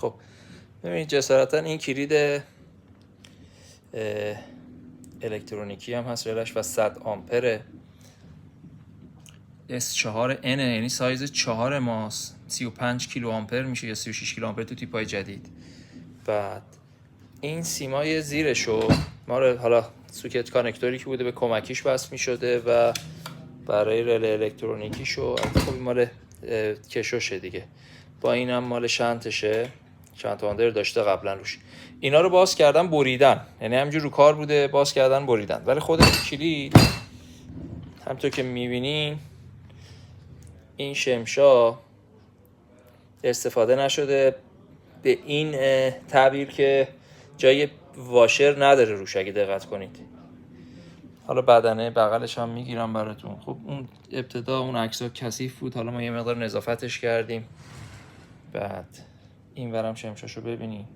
خب ببینید جسارتا این کلید الکترونیکی هم هست ریلش و 100 آمپره. S4N یعنی سایز 4 ماست، 35 کیلو آمپر میشه یا 36 کیلو آمپر تو تیپ‌های جدید. بعد این سیمای زیرشو ما رو حالا سوکت کانکتوری که بوده به کمکیش وصل میشده و برای رله الکترونیکیشو خب مال کشوشه دیگه. با اینم مال شنتشه، شنت واندر داشته قبلا روش. اینا رو باز کردن بریدن، یعنی همینجور رو کار بوده باز کردن بریدن. ولی خود کلید همونطور که میبینین این شمشا استفاده نشده به این تعبیر که جای واشر نداره روش اگه دقت کنید. حالا بدنه بغلش هم میگیرم براتون. خب اون ابتدا اون عکس‌ها کثیف بود، حالا ما یه مقدار نظافتش کردیم. بعد این ورم شمشاشو ببینیم.